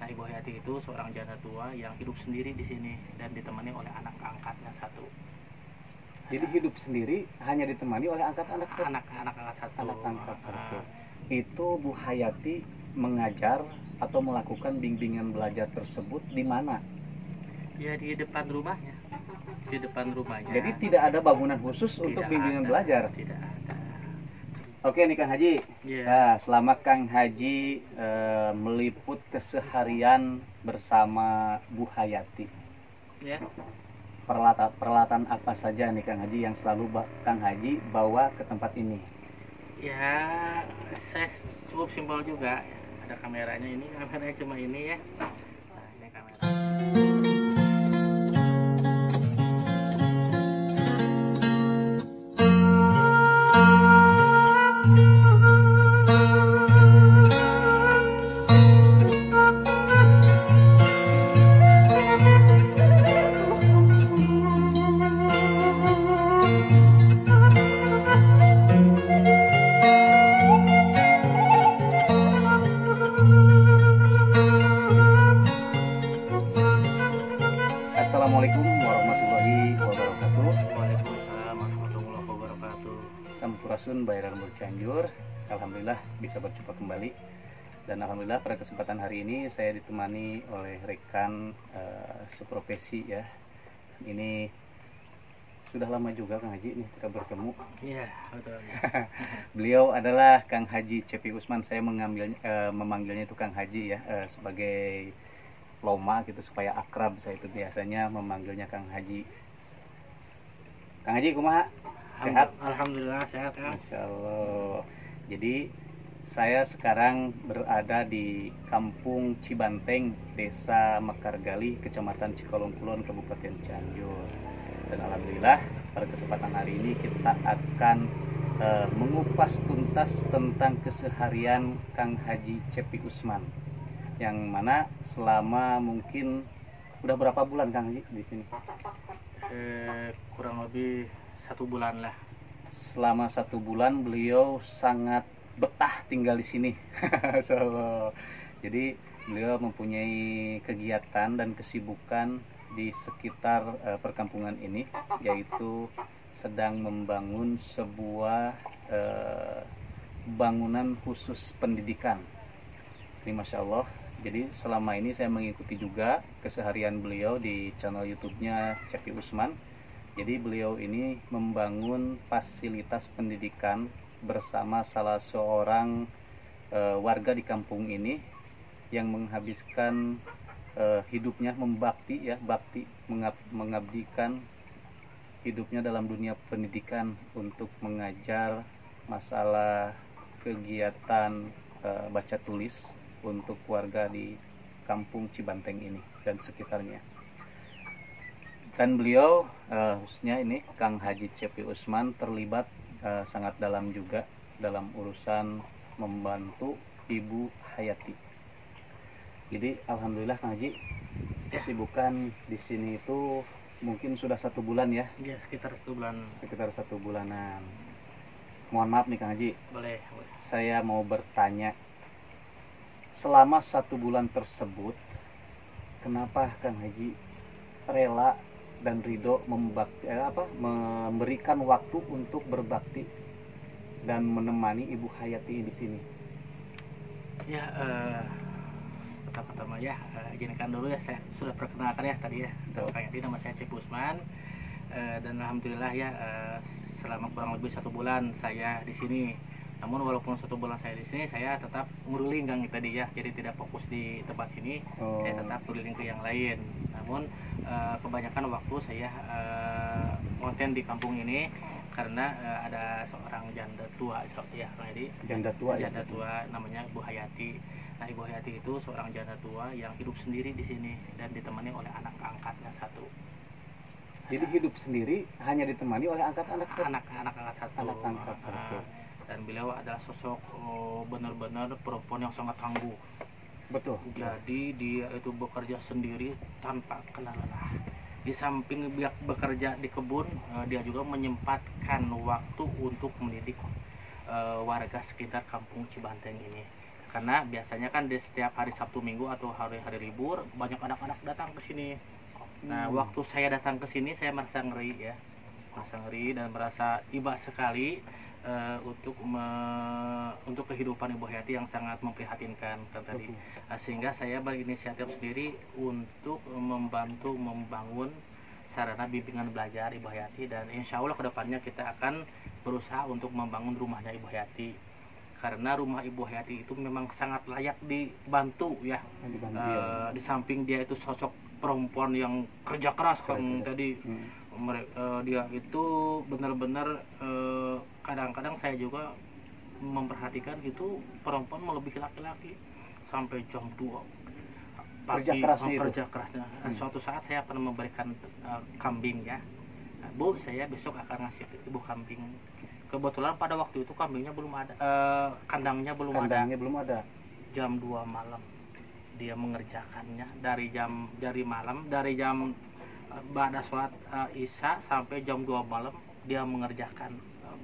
Nah, Ibu Hayati itu seorang janda tua yang hidup sendiri di sini dan ditemani oleh anak angkatnya satu. Jadi hidup sendiri hanya ditemani oleh anak-anak Anak angkat satu. Anak angkat satu. Itu Bu Hayati mengajar atau melakukan bimbingan belajar tersebut di mana? Ya, di depan rumahnya. Di depan rumahnya. Jadi tidak ada bangunan khusus untuk bimbingan belajar. Tidak ada. Oke nih Kang Haji. Yeah. Nah, selama Kang Haji meliput keseharian bersama Bu Hayati, Yeah. peralatan apa saja nih Kang Haji yang selalu Kang Haji bawa ke tempat ini? Ya, saya cukup simpel juga. Ada kameranya, ini kameranya cuma ini ya. Nah, ini kamera. Assalamualaikum warahmatullahi wabarakatuh. Waalaikumsalam warahmatullahi wabarakatuh. Sampurasun Bayaran Cianjur. Alhamdulillah bisa berjumpa kembali. Dan alhamdulillah pada kesempatan hari ini saya ditemani oleh rekan seprofesi ya. Ini sudah lama juga Kang Haji nih kita bertemu. Iya, betul. Beliau adalah Kang Haji Cepi Usman. Saya memanggilnya itu Kang Haji ya, sebagai loma gitu supaya akrab. Saya itu biasanya memanggilnya Kang Haji. Kang Haji kumaha? Sehat? Alhamdulillah sehat ya. Masya Allah. Jadi saya sekarang berada di Kampung Cibanteng, Desa Mekargali, Kecamatan Cikolongkulon, Kabupaten Cianjur. Dan alhamdulillah pada kesempatan hari ini kita akan mengupas tuntas tentang keseharian Kang Haji Cepi Usman, yang mana selama mungkin udah berapa bulan Kang Haji di sini? Kurang lebih 1 bulan lah. Selama 1 bulan beliau sangat betah tinggal di sini. So, jadi beliau mempunyai kegiatan dan kesibukan di sekitar perkampungan ini, yaitu sedang membangun sebuah bangunan khusus pendidikan. Ini Masya Allah. Jadi selama ini saya mengikuti juga keseharian beliau di channel YouTube-nya Cepi Usman. Jadi beliau ini membangun fasilitas pendidikan bersama salah seorang warga di kampung ini yang menghabiskan hidupnya membakti ya, mengabdikan hidupnya dalam dunia pendidikan untuk mengajar masalah kegiatan baca tulis untuk warga di Kampung Cibanteng ini dan sekitarnya. Dan beliau khususnya ini Kang Haji Cepi Usman terlibat sangat dalam juga dalam urusan membantu Ibu Hayati. Jadi alhamdulillah Kang Haji, kesibukan di sini itu mungkin sudah 1 bulan ya? Ya, sekitar 1 bulan. Sekitar 1 bulanan. Mohon maaf nih Kang Haji. Boleh. Saya mau bertanya, selama 1 bulan tersebut, kenapa Kang Haji rela dan ridho memberikan waktu untuk berbakti dan menemani Ibu Hayati di sini? Ya, pertama-tama ya, izinkan dulu ya, saya sudah perkenalkan ya tadi ya. Kang Hayati, nama saya Cepi Usman. Dan alhamdulillah ya, selama kurang lebih 1 bulan saya di sini. Namun walaupun 1 bulan saya di sini, saya tetap nguruling Kang tadi ya, jadi tidak fokus di tempat sini. Saya tetap keliling ke yang lain. Namun kebanyakan waktu saya konten di kampung ini karena ada seorang janda tua ya Kang Edi. Janda tua namanya Bu Hayati. Nah, Ibu Hayati itu seorang janda tua yang hidup sendiri di sini dan ditemani oleh anak angkatnya satu. Jadi hidup sendiri hanya ditemani oleh anak-anak angkat satu. Anak angkat satu. Dan beliau adalah sosok benar-benar perempuan yang sangat tangguh. Betul. Jadi dia itu bekerja sendiri tanpa kenal lelah. Di samping bekerja di kebun, dia juga menyempatkan waktu untuk mendidik warga sekitar Kampung Cibanteng ini. Karena biasanya kan di setiap hari Sabtu Minggu atau hari-hari libur banyak anak-anak datang ke sini. Nah, waktu saya datang ke sini saya merasa ngeri ya. Merasa ngeri dan merasa iba sekali untuk kehidupan Ibu Hayati yang sangat memprihatinkan kan tadi. Sehingga saya berinisiatif sendiri untuk membantu membangun sarana bimbingan belajar Ibu Hayati, dan insya Allah kedepannya kita akan berusaha untuk membangun rumahnya Ibu Hayati, karena rumah Ibu Hayati itu memang sangat layak dibantu ya. Di samping dia itu sosok perempuan yang kerja keras kan tadi. Dia itu benar-benar kadang-kadang saya juga memperhatikan itu perempuan melebihi laki-laki sampai jam 2 pagi kerja kerasnya. Suatu saat saya akan memberikan kambing ya. Bu, saya besok akan ngasih ibu kambing. Kebetulan pada waktu itu kambingnya belum ada, kandangnya belum ada. Jam 2 malam dia mengerjakannya, dari jam ba'da sholat isya sampai jam 2 malam dia mengerjakan,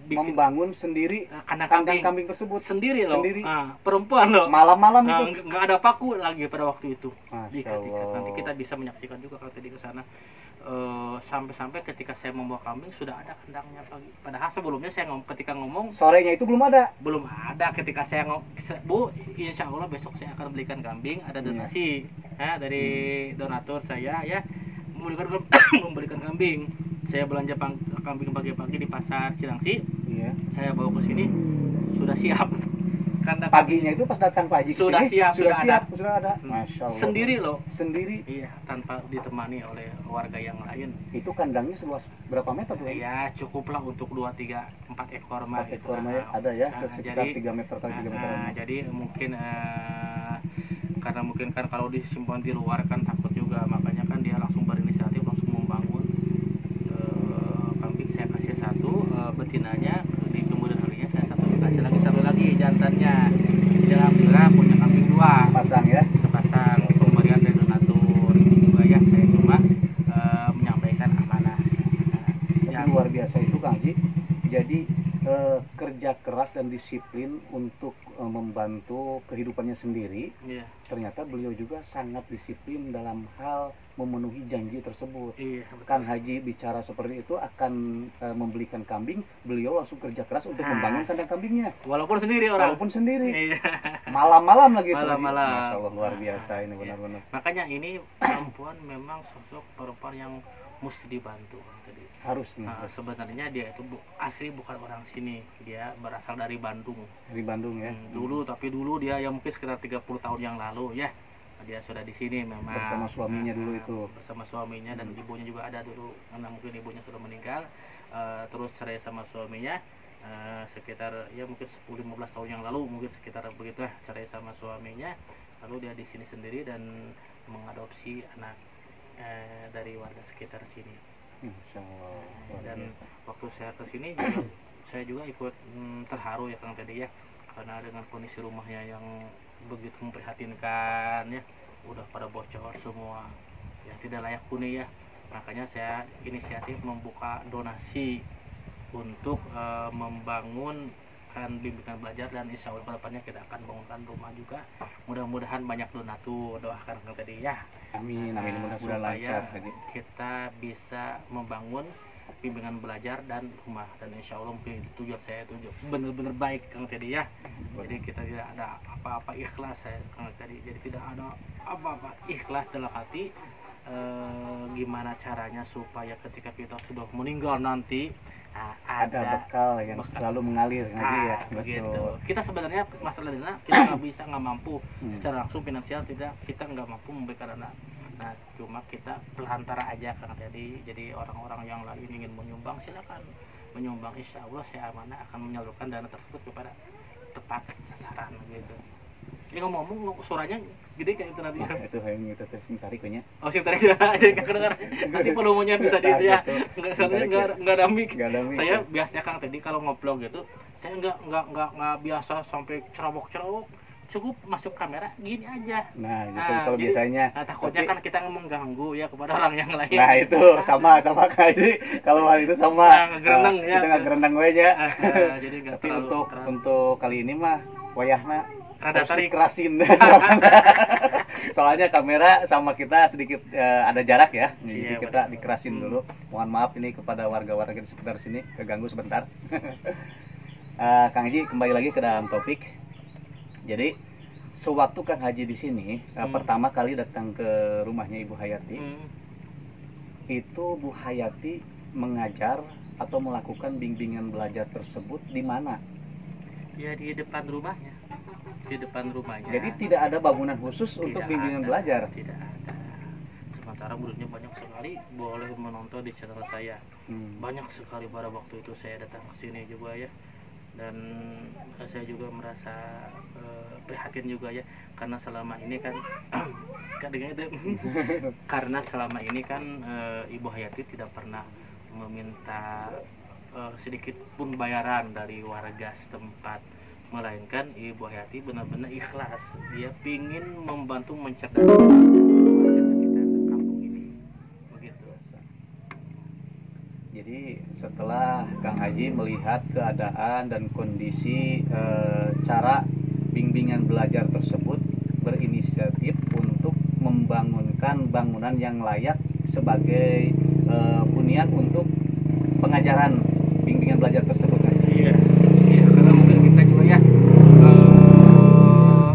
membangun sendiri kandang kambing tersebut sendiri loh. Perempuan loh, malam-malam itu nggak ada paku lagi pada waktu itu. Nanti kita bisa menyaksikan juga kalau tadi ke sana. Sampai-sampai ketika saya membawa kambing sudah ada kandangnya pagi. Padahal sebelumnya saya ketika ngomong sorenya itu belum ada. Ketika saya Bu, insya Allah besok saya akan belikan kambing, ada donasi dari donatur saya ya, memberikan kambing. Saya belanja kambing pagi-pagi di pasar Cilangsi. Saya bawa ke sini sudah siap. Kandang paginya itu pas datang pagi sudah siap. Sudah ada. Masya Allah. Sendiri loh. Sendiri. Iya, tanpa ditemani oleh warga yang lain. Itu kandangnya seluas berapa meter tuh? Ya cukuplah untuk 2, 3, 4 ekor mah. 4 ekor mah ada ya, sekitar 3 meter kali 3 meter. Jadi mungkin karena mungkin kan kalau disimpan di luar kan takut juga, makanya kan dia langsung berinisiatif langsung membangun. Kambing saya kasih 1 betinanya, di kemudian harinya saya kasih lagi 1 lagi jantannya. Alhamdulillah punya kambing 2 sepasang pemberian dari donatur. Itu juga ya, saya cuma menyampaikan amanah. Luar biasa itu Kang Haji. Jadi kerja keras dan disiplin untuk membantu kehidupannya sendiri. Ternyata beliau juga sangat disiplin dalam hal memenuhi janji tersebut. Kang Haji bicara seperti itu akan membelikan kambing, beliau langsung kerja keras untuk membangun kandang kambingnya. Walaupun sendiri. Malam-malam lagi. Malam-malam. Masya Allah, luar biasa ini benar-benar. Makanya ini perempuan memang sosok perempuan yang mesti dibantu tadi. Harusnya. Sebenarnya dia itu asli bukan orang sini, dia berasal dari Bandung. Dari Bandung ya. Tapi dulu dia ya mungkin sekitar 30 tahun yang lalu ya. Dia sudah di sini memang bersama suaminya dulu itu. Bersama suaminya dan ibunya juga ada dulu, karena mungkin ibunya sudah meninggal. Terus cerai sama suaminya sekitar ya mungkin 10-15 tahun yang lalu, mungkin sekitar begitulah, cerai sama suaminya. Lalu dia di sini sendiri dan mengadopsi anak dari warga sekitar sini. Dan waktu saya ke sini juga saya juga ikut terharu ya Kang tadi ya, karena dengan kondisi rumahnya yang begitu memprihatinkan ya, udah pada bocor semua ya, tidak layak huni ya. Makanya saya inisiatif membuka donasi untuk membangun bimbingan belajar, dan insya Allah kedepannya kita akan bangunkan rumah juga. Mudah-mudahan banyak donatur, doakan Kang tadi ya. Amin, mudah-mudahan lancar. Kita bisa membangun bimbingan belajar dan rumah, dan insya Allah mungkin itu tujuan saya itu benar-benar baik Kang tadi ya. Jadi kita tidak ada apa-apa, ikhlas saya Kang tadi. Jadi tidak ada apa-apa, ikhlas dalam hati. Gimana caranya supaya ketika kita sudah meninggal nanti ada bekal yang selalu mengalir ya. Begitu. Kita sebenarnya masalahnya kita nggak mampu secara langsung finansial, kita nggak mampu memberikan anak. Nah, cuma kita pelantara aja Kang tadi. Jadi orang-orang yang lain ingin menyumbang, silakan menyumbang. Insya Allah saya amanah akan menyalurkan dana tersebut kepada tepat sasaran gitu. Ini ngomong suaranya gede kayak itu nanti. Itu yang itu sing tarik nya. Oh, sing tarik jadi enggak kedengar. Nanti volumenya bisa di ya. Enggak ada mic. Saya biasanya Kang tadi kalau ngobrol gitu, saya enggak biasa sampai cerobok-cerobok. Cukup masuk kamera gini aja. Nah, gitu kalau biasanya. Takutnya kan kita mengganggu ya kepada orang yang lain. Nah, itu sama kayak kalau hal itu sama. Ngereneng ya. Kita enggak gereneng we nya. Jadi enggak tapi untuk kali ini mah wayahna rada harus tarik. dikerasin. Soalnya kamera sama kita sedikit ada jarak ya, jadi Iya, kita benar. dikerasin dulu. Mohon maaf ini kepada warga-warga di sekitar sini, keganggu sebentar. Kang Haji, kembali lagi ke dalam topik. Jadi sewaktu Kang Haji di sini pertama kali datang ke rumahnya Ibu Hayati, itu Bu Hayati mengajar atau melakukan bimbingan belajar tersebut di mana? Ya di depan rumahnya. Di depan rumahnya. Jadi tidak ada bangunan khusus untuk Tidak bimbingan ada, belajar. Tidak ada. Sementara muridnya banyak sekali, boleh menonton di channel saya. Banyak sekali pada waktu itu saya datang ke sini juga ya. Dan saya juga merasa prihatin juga ya, karena selama ini kan karena selama ini kan Ibu Hayati tidak pernah meminta sedikit pun bayaran dari warga setempat, melainkan Ibu Hayati benar-benar ikhlas, dia pingin membantu mencerdaskan warga sekitar kampung ini, begitu. Jadi setelah Kang Haji melihat keadaan dan kondisi cara bimbingan belajar tersebut, berinisiatif untuk membangunkan bangunan yang layak sebagai hunian untuk pengajaran bimbingan belajar tersebut. Iya, iya, karena mungkin kita juga ya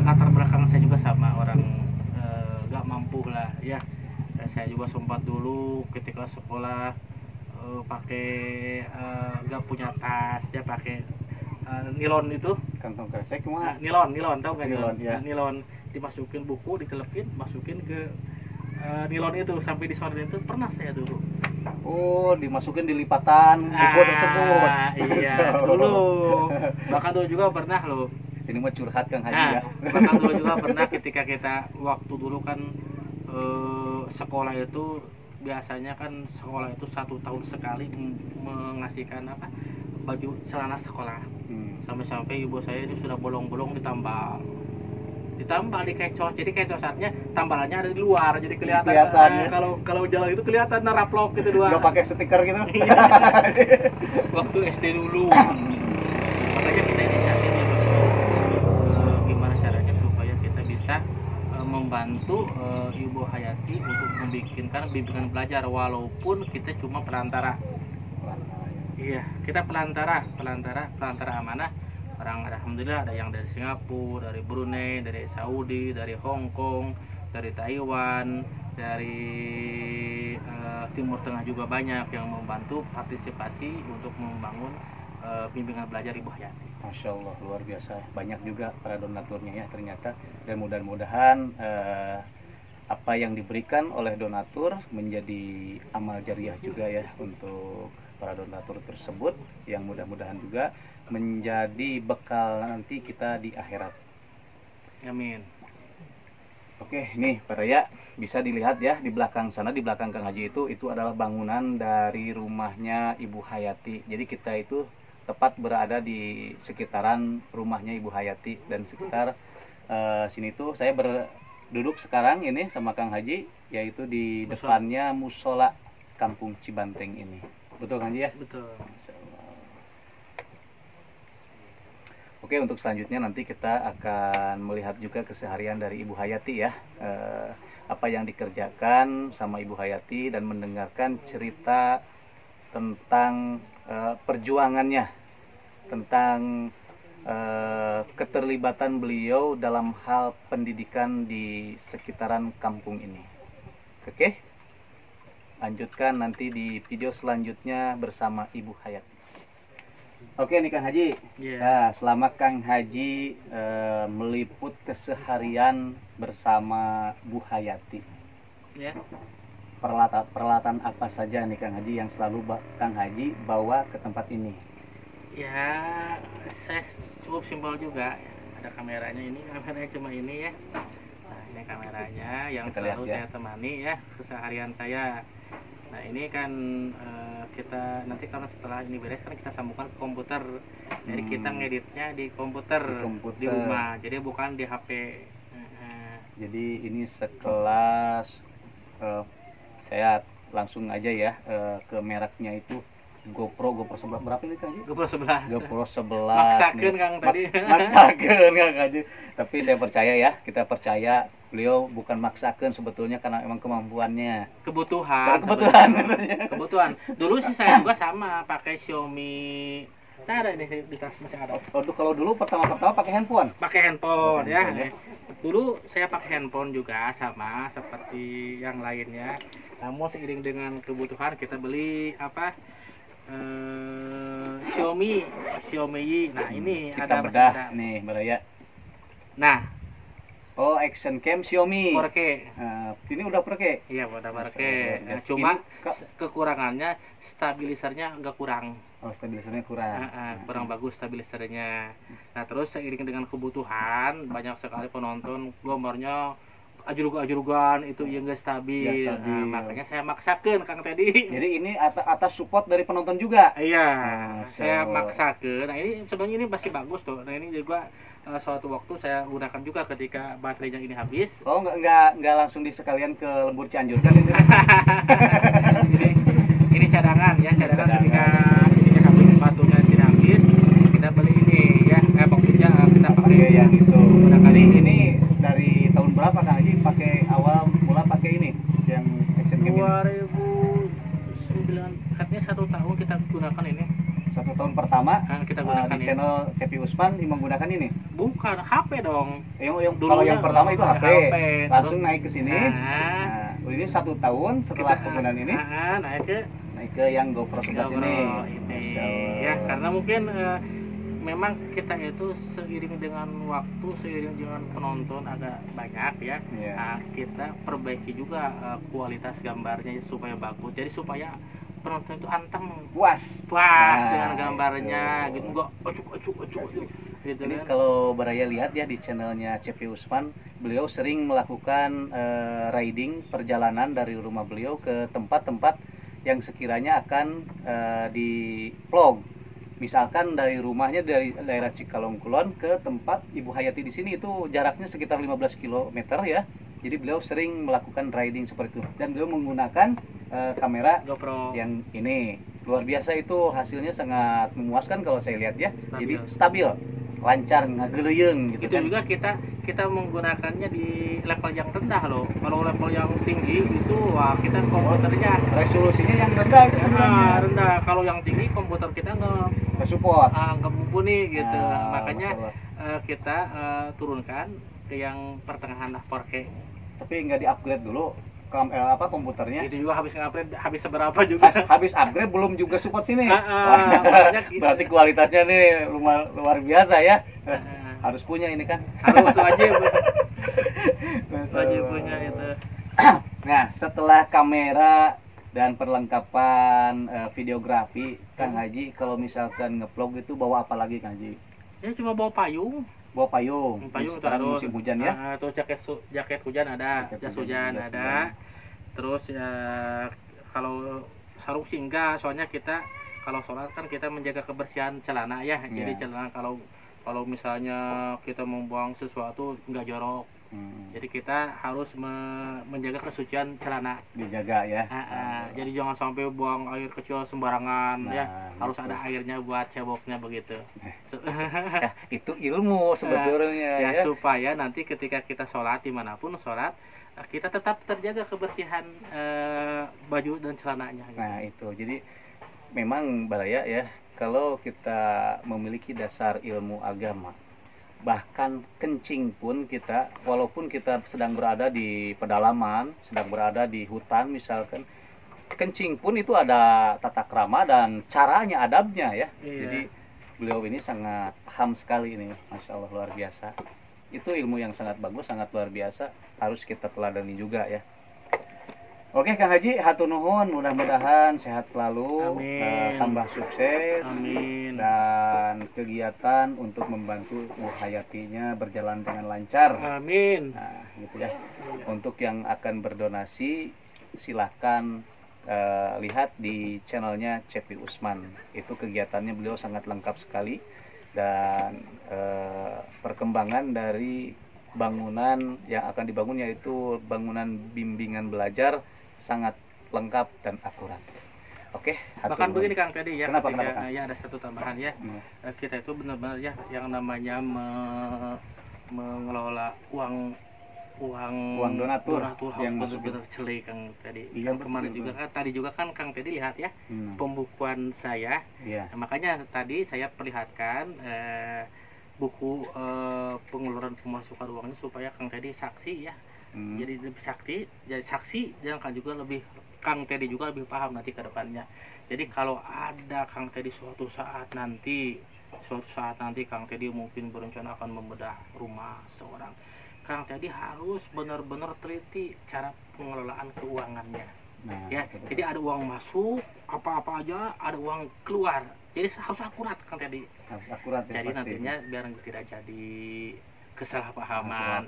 latar belakang saya juga sama orang gak mampu lah ya. Saya juga sempat dulu ketika sekolah pakai gak punya tas ya, pakai nilon itu, Kantong kresek mah. nilon tahu nggak Nilon, ya. nilon dimasukin buku, dikelepin, masukin ke nilon itu sampai disonorin, itu pernah saya dulu. Oh, dimasukin di lipatan buku tersebut. Iya, dulu. Bahkan dulu juga pernah loh. Ini mah curhat Kang Haji ya. Bahkan dulu juga pernah ketika kita waktu dulu kan sekolah itu biasanya kan sekolah itu 1 tahun sekali mengasihkan apa, baju celana sekolah. Sampai-sampai ibu saya ini sudah bolong-bolong ditambal dikecos, jadi kecosatnya tambalannya ada di luar, jadi kelihatan ya. Kalau jalan itu kelihatan naraplok gitu doang. Nggak pakai stiker gitu. Iya. Waktu SD dulu. Makanya kita inisiatif ya, gimana caranya supaya kita bisa membantu Ibu Hayati untuk membikinkan bimbingan belajar, walaupun kita cuma perantara. Iya, kita perantara amanah. Orang alhamdulillah ada yang dari Singapura, dari Brunei, dari Saudi, dari Hong Kong, dari Taiwan, dari Timur Tengah juga banyak yang membantu partisipasi untuk membangun bimbingan belajar Ibu Hayati. Masya Allah, luar biasa. Banyak juga para donaturnya ya ternyata. Dan mudah-mudahan apa yang diberikan oleh donatur menjadi amal jariah juga ya untuk para donatur tersebut, yang mudah-mudahan juga menjadi bekal nanti kita di akhirat. Amin. Oke, nih Pak Raya, bisa dilihat ya di belakang sana, di belakang Kang Haji itu adalah bangunan dari rumahnya Ibu Hayati. Jadi kita itu tepat berada di sekitaran rumahnya Ibu Hayati, dan sekitar sini tuh saya berduduk sekarang ini sama Kang Haji, yaitu di depannya musola Kampung Cibanteng ini. Betul Kang Haji ya? Betul. Oke, untuk selanjutnya nanti kita akan melihat juga keseharian dari Ibu Hayati ya, apa yang dikerjakan sama Ibu Hayati, dan mendengarkan cerita tentang perjuangannya, tentang keterlibatan beliau dalam hal pendidikan di sekitaran kampung ini. Oke, lanjutkan nanti di video selanjutnya bersama Ibu Hayati. Oke nih Kang Haji, Nah, selama Kang Haji meliput keseharian bersama Bu Hayati, peralatan apa saja nih Kang Haji yang selalu Kang Haji bawa ke tempat ini? Ya, saya cukup simpel juga. Ada kameranya, ini kameranya cuma ini ya. Nah, ini kameranya yang Kita selalu lihat, ya. saya temani ya keseharian saya. Nah, ini kan kita nanti kalau setelah ini beres kan kita sambungkan ke komputer. Jadi kita ngeditnya di komputer, di rumah. Jadi bukan di HP. Jadi ini sekelas saya langsung aja ya ke mereknya itu GoPro 11 berapa ini Kang Haji? GoPro 11. GoPro 11 Maksakeun Kang tadi. Maksakeun Kang Haji. Tapi saya percaya ya, kita percaya beliau bukan maksakeun sebetulnya karena emang kemampuannya. Kebutuhan. Kebutuhan. Dulu sih saya juga sama pakai Xiaomi. Nah, ada di tas masih ada. Kalau dulu pertama-tama pakai handphone. Pakai handphone ya. Dulu saya pakai handphone juga sama seperti yang lainnya. Namun seiring dengan kebutuhan kita beli apa? Xiaomi. Nah, ini kita ada bedah nih, Baraya. Nah, oh, action cam Xiaomi 4K. Ini udah 4K. Iya, udah 4K. Nah, cuma kekurangannya stabilisernya agak kurang. Oh, stabilisernya kurang. Kurang bagus stabilisernya. Nah, terus seiring dengan kebutuhan banyak sekali penonton gambarnya ajurug-ajurugan itu yang enggak stabil. Nah, makanya saya maksakeun Kang Tedi. Jadi ini atas support dari penonton juga. Iya, saya maksakeun. Nah, ini sebenarnya ini masih bagus tuh. Nah, ini juga suatu waktu saya gunakan juga ketika baterainya ini habis. Oh, enggak langsung disekalian ke lembur Cianjur kan ini. Ini cadangan ya, cadangan ketika ini habis baterainya tidak habis, kita beli ini ya, maksudnya kita pakai yang itu. Nah, kali ini dari tahun berapa Kang Haji pakai awal mula pakai ini yang action cam ini? 2009, katanya 1 tahun kita gunakan ini. 1 tahun pertama kita gunakan di channel Cepi Usman menggunakan ini. Bukan HP dong. Kalau yang pertama itu HP. Langsung terus, naik ke sini. Nah, ini 1 tahun setelah penggunaan ini. Naik ke yang GoPro 11 ini. Ya, karena mungkin memang kita itu seiring dengan waktu, seiring dengan penonton agak banyak ya. Nah, kita perbaiki juga kualitas gambarnya supaya bagus. Jadi supaya penonton itu anteng, puas dengan gambarnya gitu, enggak acuk gitu. Ini kalau Baraya lihat ya di channelnya Cepi Usman, beliau sering melakukan riding perjalanan dari rumah beliau ke tempat-tempat yang sekiranya akan di vlog. Misalkan dari rumahnya dari daerah Cikalong Kulon ke tempat Ibu Hayati di sini itu jaraknya sekitar 15 km ya. Jadi beliau sering melakukan riding seperti itu dan beliau menggunakan kamera GoPro yang ini. Luar biasa, itu hasilnya sangat memuaskan kalau saya lihat ya. Jadi stabil, lancar, ngageleyeung gitu. Itu kan juga kita menggunakannya di level yang rendah loh. Kalau level yang tinggi itu wah kita komputernya resolusinya yang rendah gitu. Rendah. Kalau yang tinggi komputer kita nggak support. Nggak mumpuni gitu. Makanya kita turunkan ke yang pertengahan 4K. Tapi nggak di-upgrade dulu komputernya. Itu juga habis seberapa juga. Habis upgrade belum juga support sini. Berarti kualitasnya nih luar biasa ya. Harus punya ini kan. Harus wajib punya itu. Nah, setelah kamera dan perlengkapan videografi, Kang Haji kalau misalkan ngevlog itu bawa apa lagi Kang Haji? Ya cuma bawa payung. Payung terus musim hujan ya. Terus jaket hujan ada, jas hujan ada. Terus ya kalau sarung sih enggak, soalnya kita kalau sholat kan kita menjaga kebersihan celana ya. Jadi celana kalau misalnya kita membuang sesuatu enggak jorok. Jadi kita harus menjaga kesucian celana. Dijaga ya. Jadi jangan sampai buang air kecil sembarangan ya. Harus ada airnya buat ceboknya begitu. Itu ilmu sebetulnya ya. Supaya nanti ketika kita sholat dimanapun sholat, kita tetap terjaga kebersihan baju dan celananya. Gitu. Nah itu, jadi memang Baraya ya, kalau kita memiliki dasar ilmu agama, bahkan kencing pun kita, walaupun kita sedang berada di pedalaman, sedang berada di hutan misalkan, kencing pun itu ada tata krama dan caranya, adabnya ya. Jadi beliau ini sangat paham sekali ini, Masya Allah, luar biasa. Itu ilmu yang sangat bagus, sangat luar biasa, harus kita teladani juga ya. Oke Kang Haji, hatur nuhun, mudah-mudahan sehat selalu, tambah sukses, dan kegiatan untuk membantu Hayatinya berjalan dengan lancar. Amin. Nah, gitu ya. Untuk yang akan berdonasi, silahkan lihat di channelnya Cepi Usman. Itu kegiatannya beliau sangat lengkap sekali, dan perkembangan dari bangunan yang akan dibangun, yaitu bangunan bimbingan belajar, sangat lengkap dan akurat. Oke, bahkan begini Kang tadi ya, kenapa, ketika kenapa, ya ada satu tambahan ya, kita itu benar-benar ya yang namanya mengelola uang donatur yang benar-benar celik Kang tadi. Iya, kemarin juga kan tadi juga kan Kang tadi lihat ya pembukuan saya. Iya. Nah, makanya tadi saya perlihatkan buku pengeluaran pemasukan uangnya supaya Kang Teddy saksi ya. Jadi lebih saksi dan kan juga lebih Kang Teddy juga lebih paham nanti ke depannya. Jadi kalau ada Kang Teddy suatu saat nanti Kang Teddy mungkin berencana akan membedah rumah seorang, Kang Teddy harus benar-benar teliti cara pengelolaan keuangannya. Ya, jadi ada uang masuk apa-apa aja, ada uang keluar. Jadi harus akurat Kang Teddy. Harus akurat ya. Jadi nantinya biar tidak jadi kesalahpahaman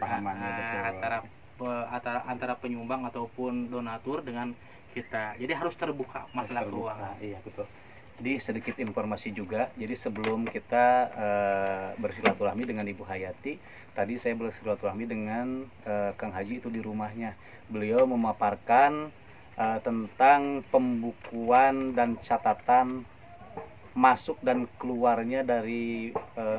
antara penyumbang ataupun donatur dengan kita. Jadi harus terbuka masalah keuangan. Iya, betul. Jadi sedikit informasi juga. Jadi sebelum kita bersilaturahmi dengan Ibu Hayati, tadi saya bersilaturahmi dengan Kang Haji itu di rumahnya. Beliau memaparkan tentang pembukuan dan catatan masuk dan keluarnya dari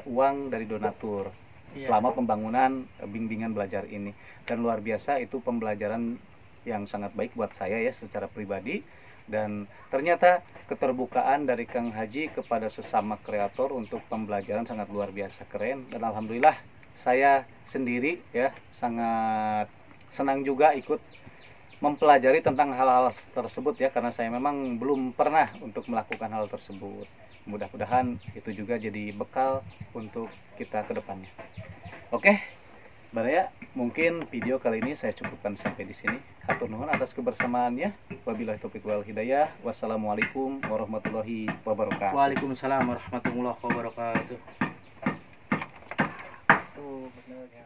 uang dari donatur selama pembangunan bimbingan belajar ini. Dan luar biasa, itu pembelajaran yang sangat baik buat saya ya secara pribadi. Dan ternyata keterbukaan dari Kang Haji kepada sesama kreator untuk pembelajaran sangat luar biasa keren. Dan alhamdulillah saya sendiri ya sangat senang juga ikut mempelajari tentang hal-hal tersebut ya, karena saya memang belum pernah untuk melakukan hal tersebut. Mudah-mudahan itu juga jadi bekal untuk kita ke depannya. Oke, Baraya, mungkin video kali ini saya cukupkan sampai di sini. Hatur nuhun atas kebersamaannya. Wabillahi taufiq wal hidayah. Wassalamualaikum warahmatullahi wabarakatuh. Waalaikumsalam warahmatullahi wabarakatuh. Tuh, benar ya.